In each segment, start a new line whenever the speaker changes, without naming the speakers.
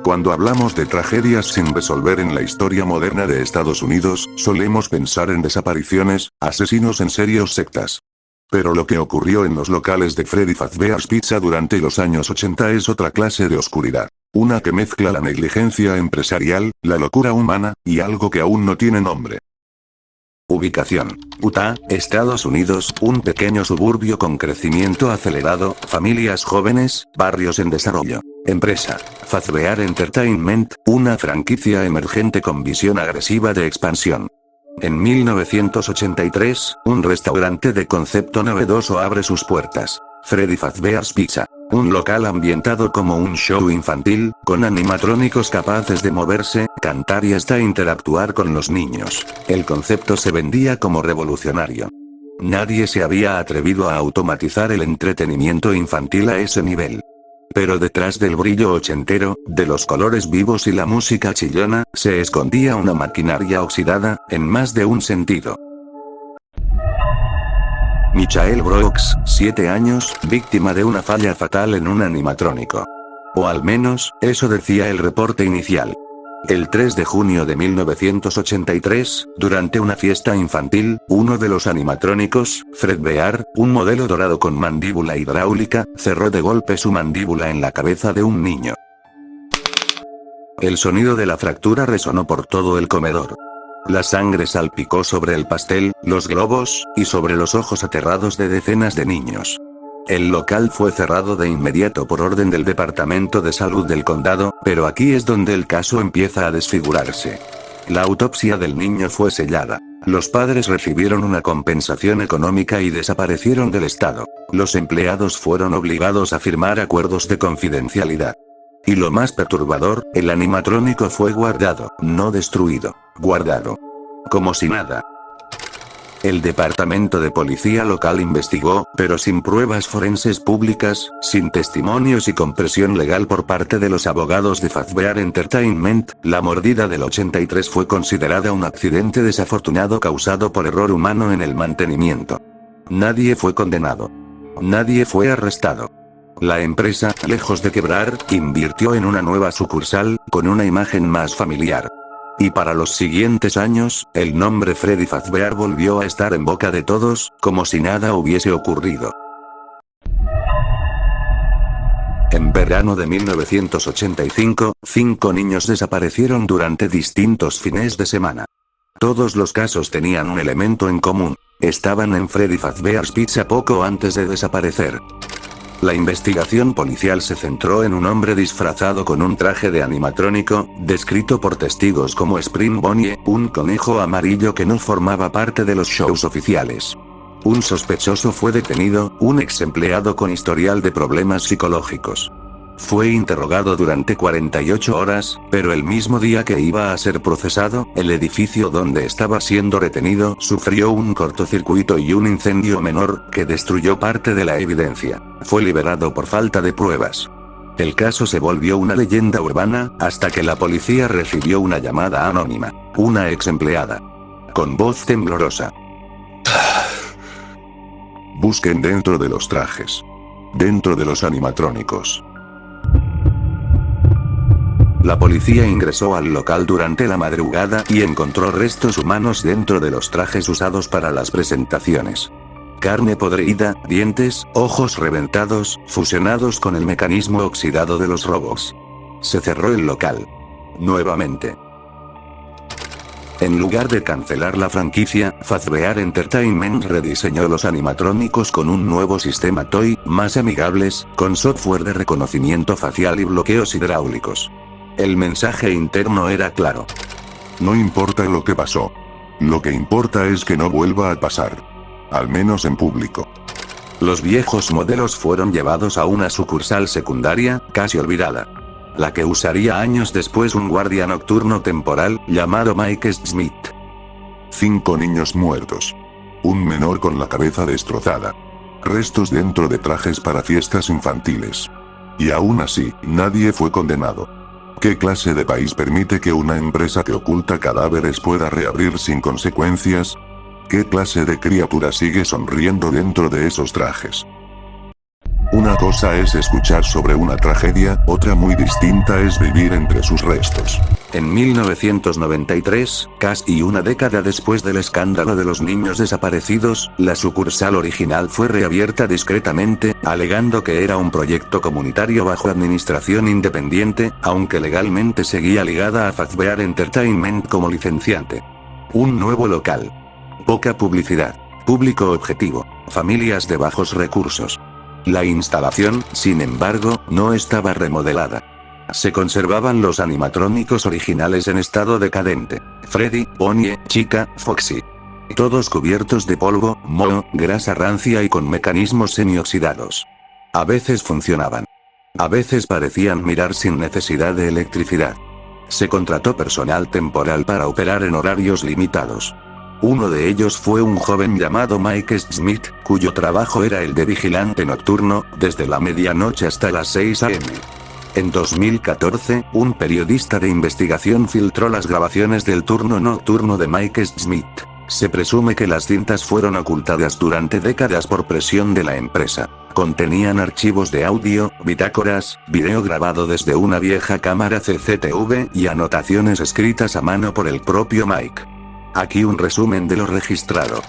Cuando hablamos de tragedias sin resolver en la historia moderna de Estados Unidos, solemos pensar en desapariciones, asesinos en serie o sectas. Pero lo que ocurrió en los locales de Freddy Fazbear's Pizza durante los años 80 es otra clase de oscuridad. Una que mezcla la negligencia empresarial, la locura humana, y algo que aún no tiene nombre. Ubicación: Utah, Estados Unidos, un pequeño suburbio con crecimiento acelerado, familias jóvenes, barrios en desarrollo. Empresa: Fazbear Entertainment, una franquicia emergente con visión agresiva de expansión. En 1983, un restaurante de concepto novedoso abre sus puertas. Freddy Fazbear's Pizza. Un local ambientado como un show infantil, con animatrónicos capaces de moverse, cantar y hasta interactuar con los niños. El concepto se vendía como revolucionario. Nadie se había atrevido a automatizar el entretenimiento infantil a ese nivel. Pero detrás del brillo ochentero, de los colores vivos y la música chillona, se escondía una maquinaria oxidada, en más de un sentido. Michael Brooks, 7 años, víctima de una falla fatal en un animatrónico. O al menos, eso decía el reporte inicial. El 3 de junio de 1983, durante una fiesta infantil, uno de los animatrónicos, Fredbear, un modelo dorado con mandíbula hidráulica, cerró de golpe su mandíbula en la cabeza de un niño. El sonido de la fractura resonó por todo el comedor. La sangre salpicó sobre el pastel, los globos, y sobre los ojos aterrados de decenas de niños. El local fue cerrado de inmediato por orden del Departamento de Salud del condado, pero aquí es donde el caso empieza a desfigurarse. La autopsia del niño fue sellada. Los padres recibieron una compensación económica y desaparecieron del estado. Los empleados fueron obligados a firmar acuerdos de confidencialidad. Y lo más perturbador, el animatrónico fue guardado, no destruido, guardado. Como si nada. El departamento de policía local investigó, pero sin pruebas forenses públicas, sin testimonios y con presión legal por parte de los abogados de Fazbear Entertainment, la mordida del 83 fue considerada un accidente desafortunado causado por error humano en el mantenimiento. Nadie fue condenado. Nadie fue arrestado. La empresa, lejos de quebrar, invirtió en una nueva sucursal, con una imagen más familiar. Y para los siguientes años, el nombre Freddy Fazbear volvió a estar en boca de todos, como si nada hubiese ocurrido. En verano de 1985, 5 niños desaparecieron durante distintos fines de semana. Todos los casos tenían un elemento en común. Estaban en Freddy Fazbear's Pizza poco antes de desaparecer. La investigación policial se centró en un hombre disfrazado con un traje de animatrónico, descrito por testigos como Spring Bonnie, un conejo amarillo que no formaba parte de los shows oficiales. Un sospechoso fue detenido, un ex empleado con historial de problemas psicológicos. Fue interrogado durante 48 horas, pero el mismo día que iba a ser procesado, el edificio donde estaba siendo retenido sufrió un cortocircuito y un incendio menor, que destruyó parte de la evidencia. Fue liberado por falta de pruebas. El caso se volvió una leyenda urbana, hasta que la policía recibió una llamada anónima. Una ex empleada. Con voz temblorosa. Busquen dentro de los trajes. Dentro de los animatrónicos. La policía ingresó al local durante la madrugada y encontró restos humanos dentro de los trajes usados para las presentaciones. Carne podrida, dientes, ojos reventados, fusionados con el mecanismo oxidado de los robots. Se cerró el local. Nuevamente. En lugar de cancelar la franquicia, Fazbear Entertainment rediseñó los animatrónicos con un nuevo sistema Toy, más amigables, con software de reconocimiento facial y bloqueos hidráulicos. El mensaje interno era claro. No importa lo que pasó. Lo que importa es que no vuelva a pasar. Al menos en público.
Los viejos modelos fueron llevados a una sucursal secundaria, casi olvidada. La que usaría años después un guardia nocturno temporal, llamado Mike Smith.
5 niños muertos. Un menor con la cabeza destrozada. Restos dentro de trajes para fiestas infantiles. Y aún así, nadie fue condenado. ¿Qué clase de país permite que una empresa que oculta cadáveres pueda reabrir sin consecuencias? ¿Qué clase de criatura sigue sonriendo dentro de esos trajes?
Una cosa es escuchar sobre una tragedia, otra muy distinta es vivir entre sus restos.
En 1993, casi una década después del escándalo de los niños desaparecidos, la sucursal original fue reabierta discretamente, alegando que era un proyecto comunitario bajo administración independiente, aunque legalmente seguía ligada a Fazbear Entertainment como licenciante. Un nuevo local. Poca publicidad. Público objetivo. Familias de bajos recursos. La instalación, sin embargo, no estaba remodelada. Se conservaban los animatrónicos originales en estado decadente. Freddy, Bonnie, Chica, Foxy. Todos cubiertos de polvo, moho, grasa rancia y con mecanismos semioxidados. A veces funcionaban. A veces parecían mirar sin necesidad de electricidad. Se contrató personal temporal para operar en horarios limitados. Uno de ellos fue un joven llamado Mike Smith, cuyo trabajo era el de vigilante nocturno, desde la medianoche hasta las 6 a.m. En 2014, un periodista de investigación filtró las grabaciones del turno nocturno de Mike Smith. Se presume que las cintas fueron ocultadas durante décadas por presión de la empresa. Contenían archivos de audio, bitácoras, video grabado desde una vieja cámara CCTV y anotaciones escritas a mano por el propio Mike. Aquí un resumen de lo registrado.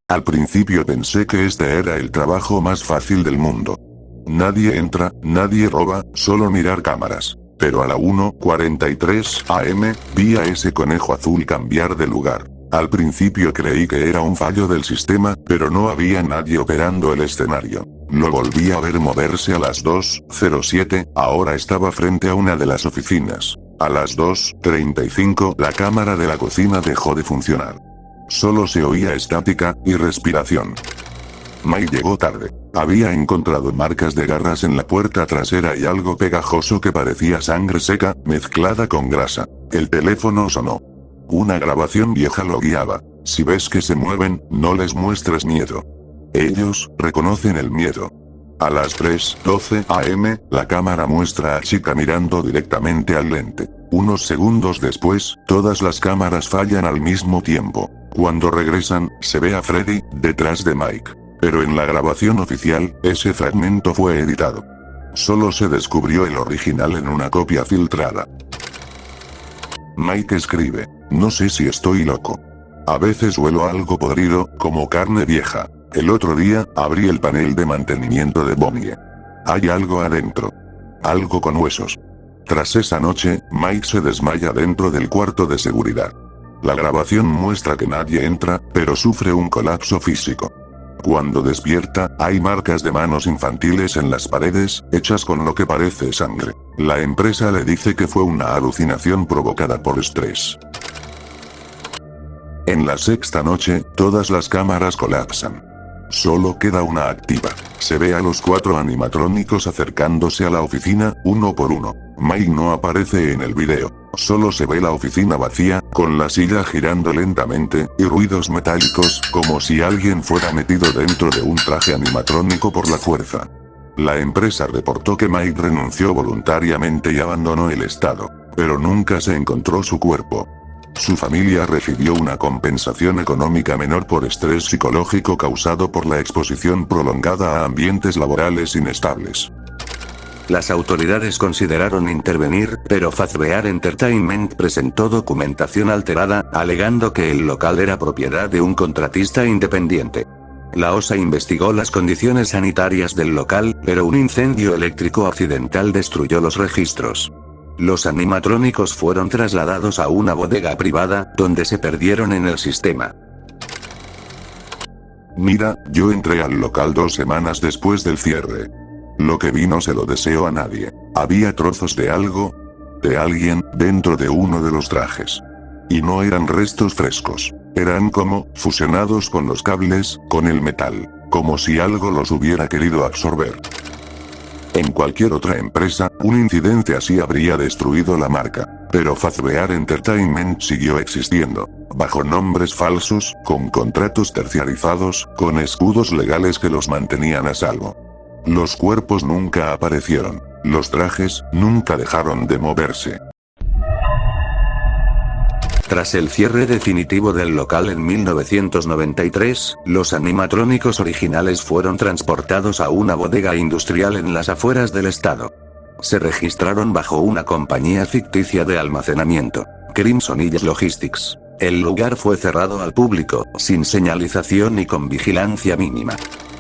Al principio pensé que este era el trabajo más fácil del mundo. Nadie entra, nadie roba, solo mirar cámaras. Pero a la 1:43 am, vi a ese conejo azul cambiar de lugar. Al principio creí que era un fallo del sistema, pero no había nadie operando el escenario. Lo volví a ver moverse a las 2:07, ahora estaba frente a una de las oficinas. A las 2:35 la cámara de la cocina dejó de funcionar. Solo se oía estática y respiración. Mike llegó tarde. Había encontrado marcas de garras en la puerta trasera y algo pegajoso que parecía sangre seca, mezclada con grasa. El teléfono sonó. Una grabación vieja lo guiaba. Si ves que se mueven, no les muestres miedo. Ellos reconocen el miedo. A las 3:12 am, la cámara muestra a Chica mirando directamente al lente. Unos segundos después, todas las cámaras fallan al mismo tiempo. Cuando regresan, se ve a Freddy, detrás de Mike. Pero en la grabación oficial, ese fragmento fue editado. Solo se descubrió el original en una copia filtrada. Mike escribe: no sé si estoy loco. A veces huelo algo podrido, como carne vieja. El otro día, abrí el panel de mantenimiento de Bonnie. Hay algo adentro. Algo con huesos. Tras esa noche, Mike se desmaya dentro del cuarto de seguridad. La grabación muestra que nadie entra, pero sufre un colapso físico. Cuando despierta, hay marcas de manos infantiles en las paredes, hechas con lo que parece sangre. La empresa le dice que fue una alucinación provocada por estrés. En la sexta noche, todas las cámaras colapsan. Solo queda una activa. Se ve a los 4 animatrónicos acercándose a la oficina, uno por uno. Mike no aparece en el video. Solo se ve la oficina vacía, con la silla girando lentamente, y ruidos metálicos, como si alguien fuera metido dentro de un traje animatrónico por la fuerza. La empresa reportó que Mike renunció voluntariamente y abandonó el estado, pero nunca se encontró su cuerpo. Su familia recibió una compensación económica menor por estrés psicológico causado por la exposición prolongada a ambientes laborales inestables.
Las autoridades consideraron intervenir, pero Fazbear Entertainment presentó documentación alterada, alegando que el local era propiedad de un contratista independiente. La OSA investigó las condiciones sanitarias del local, pero un incendio eléctrico accidental destruyó los registros. Los animatrónicos fueron trasladados a una bodega privada, donde se perdieron en el sistema.
Mira, yo entré al local 2 semanas después del cierre. Lo que vi no se lo deseo a nadie. Había trozos de algo, de alguien, dentro de uno de los trajes. Y no eran restos frescos. Eran como, fusionados con los cables, con el metal. Como si algo los hubiera querido absorber. En cualquier otra empresa, un incidente así habría destruido la marca. Pero Fazbear Entertainment siguió existiendo. Bajo nombres falsos, con contratos terciarizados, con escudos legales que los mantenían a salvo. Los cuerpos nunca aparecieron. Los trajes, nunca dejaron de moverse.
Tras el cierre definitivo del local en 1993, los animatrónicos originales fueron transportados a una bodega industrial en las afueras del estado. Se registraron bajo una compañía ficticia de almacenamiento, Crimson Hills Logistics. El lugar fue cerrado al público, sin señalización y con vigilancia mínima.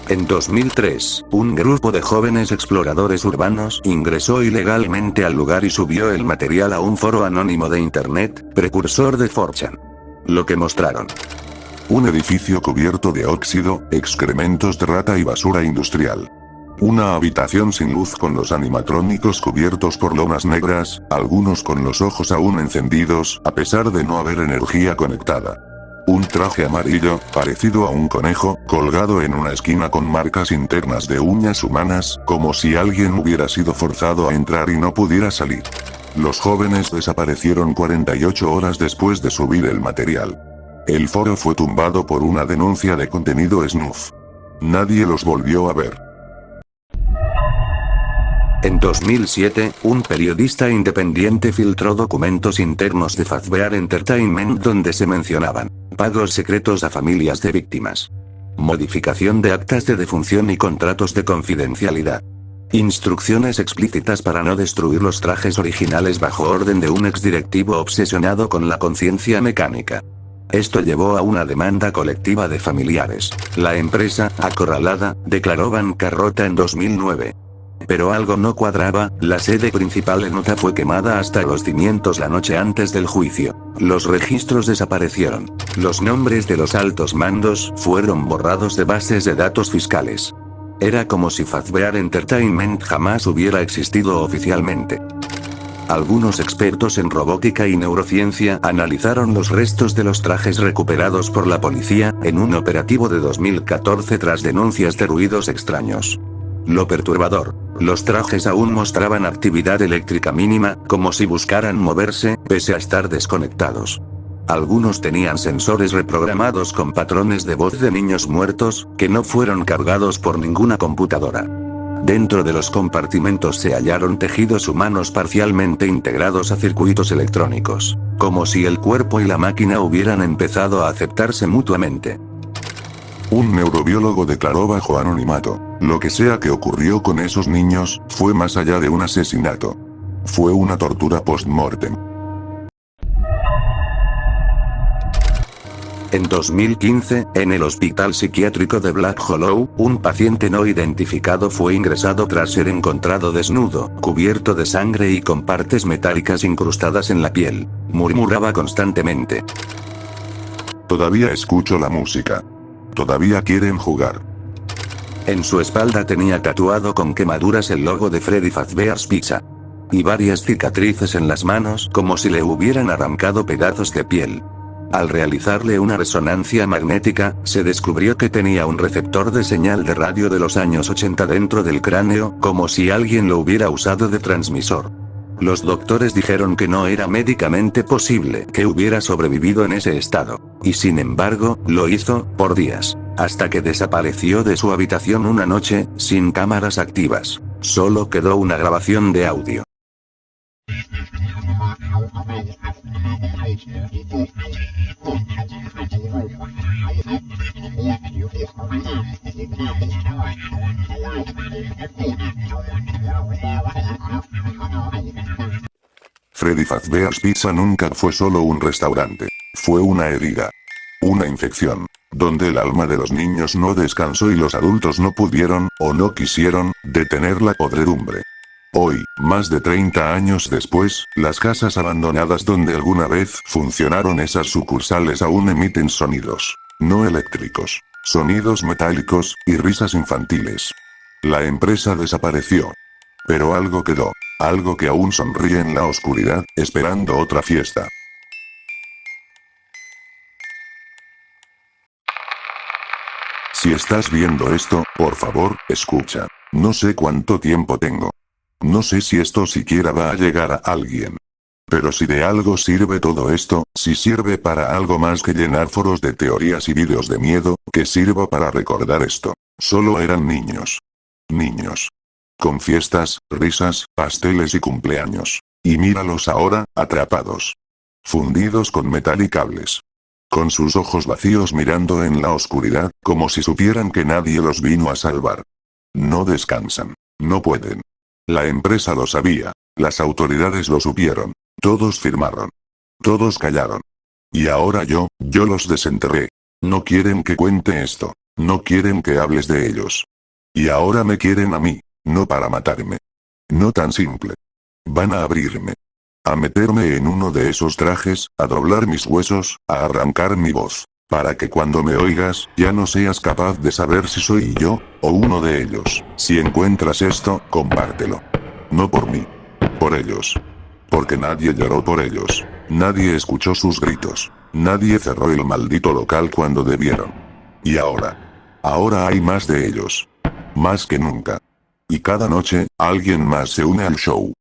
En 2003, un grupo de jóvenes exploradores urbanos ingresó ilegalmente al lugar y subió el material a un foro anónimo de internet, precursor de 4chan. Lo que mostraron:
un edificio cubierto de óxido, excrementos de rata y basura industrial. Una habitación sin luz con los animatrónicos cubiertos por lonas negras, algunos con los ojos aún encendidos, a pesar de no haber energía conectada. Un traje amarillo, parecido a un conejo, colgado en una esquina con marcas internas de uñas humanas, como si alguien hubiera sido forzado a entrar y no pudiera salir. Los jóvenes desaparecieron 48 horas después de subir el material. El foro fue tumbado por una denuncia de contenido snuff. Nadie los volvió a ver.
En 2007, un periodista independiente filtró documentos internos de Fazbear Entertainment donde se mencionaban pagos secretos a familias de víctimas, modificación de actas de defunción y contratos de confidencialidad, instrucciones explícitas para no destruir los trajes originales bajo orden de un exdirectivo obsesionado con la conciencia mecánica. Esto llevó a una demanda colectiva de familiares. La empresa, acorralada, declaró bancarrota en 2009. Pero algo no cuadraba, la sede principal en Utah fue quemada hasta los cimientos la noche antes del juicio. Los registros desaparecieron. Los nombres de los altos mandos fueron borrados de bases de datos fiscales. Era como si Fazbear Entertainment jamás hubiera existido oficialmente. Algunos expertos en robótica y neurociencia analizaron los restos de los trajes recuperados por la policía en un operativo de 2014 tras denuncias de ruidos extraños. Lo perturbador: los trajes aún mostraban actividad eléctrica mínima, como si buscaran moverse, pese a estar desconectados. Algunos tenían sensores reprogramados con patrones de voz de niños muertos, que no fueron cargados por ninguna computadora. Dentro de los compartimentos se hallaron tejidos humanos parcialmente integrados a circuitos electrónicos, como si el cuerpo y la máquina hubieran empezado a aceptarse mutuamente.
Un neurobiólogo declaró bajo anonimato: lo que sea que ocurrió con esos niños, fue más allá de un asesinato. Fue una tortura post-mortem.
En 2015, en el hospital psiquiátrico de Black Hollow, un paciente no identificado fue ingresado tras ser encontrado desnudo, cubierto de sangre y con partes metálicas incrustadas en la piel. Murmuraba constantemente:
todavía escucho la música. Todavía quieren jugar.
En su espalda tenía tatuado con quemaduras el logo de Freddy Fazbear's Pizza. Y varias cicatrices en las manos, como si le hubieran arrancado pedazos de piel. Al realizarle una resonancia magnética, se descubrió que tenía un receptor de señal de radio de los años 80 dentro del cráneo, como si alguien lo hubiera usado de transmisor. Los doctores dijeron que no era médicamente posible que hubiera sobrevivido en ese estado. Y sin embargo, lo hizo, por días, hasta que desapareció de su habitación una noche, sin cámaras activas. Solo quedó una grabación de audio.
Freddy Fazbear's Pizza nunca fue solo un restaurante. Fue una herida. Una infección, donde el alma de los niños no descansó y los adultos no pudieron, o no quisieron, detener la podredumbre. Hoy, más de 30 años después, las casas abandonadas donde alguna vez funcionaron esas sucursales aún emiten sonidos. No eléctricos. Sonidos metálicos, y risas infantiles. La empresa desapareció. Pero algo quedó. Algo que aún sonríe en la oscuridad, esperando otra fiesta. Si estás viendo esto, por favor, escucha. No sé cuánto tiempo tengo. No sé si esto siquiera va a llegar a alguien. Pero si de algo sirve todo esto, si sirve para algo más que llenar foros de teorías y vídeos de miedo, que sirva para recordar esto. Solo eran niños. Niños. Con fiestas, risas, pasteles y cumpleaños. Y míralos ahora, atrapados. fundidos con metal y cables. Con sus ojos vacíos mirando en la oscuridad, como si supieran que nadie los vino a salvar. No descansan. No pueden. La empresa lo sabía. Las autoridades lo supieron. Todos firmaron. Todos callaron. Y ahora yo los desenterré. No quieren que cuente esto. No quieren que hables de ellos. Y ahora me quieren a mí, no para matarme. No tan simple. Van a abrirme. A meterme en uno de esos trajes, a doblar mis huesos, a arrancar mi voz. Para que cuando me oigas, ya no seas capaz de saber si soy yo, o uno de ellos. Si encuentras esto, compártelo. No por mí. Por ellos. Porque nadie lloró por ellos. Nadie escuchó sus gritos. Nadie cerró el maldito local cuando debieron. Y ahora hay más de ellos. Más que nunca. Y cada noche, alguien más se une al show.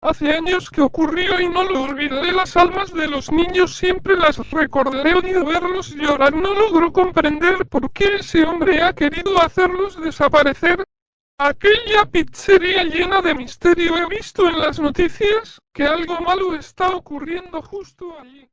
Hace años que ocurrió y no lo olvidaré. Las almas de los niños siempre las recordaré. Odio verlos llorar. No logro comprender por qué ese hombre ha querido hacerlos desaparecer. Aquella pizzería llena de misterio. He visto en las noticias que algo malo está ocurriendo justo allí.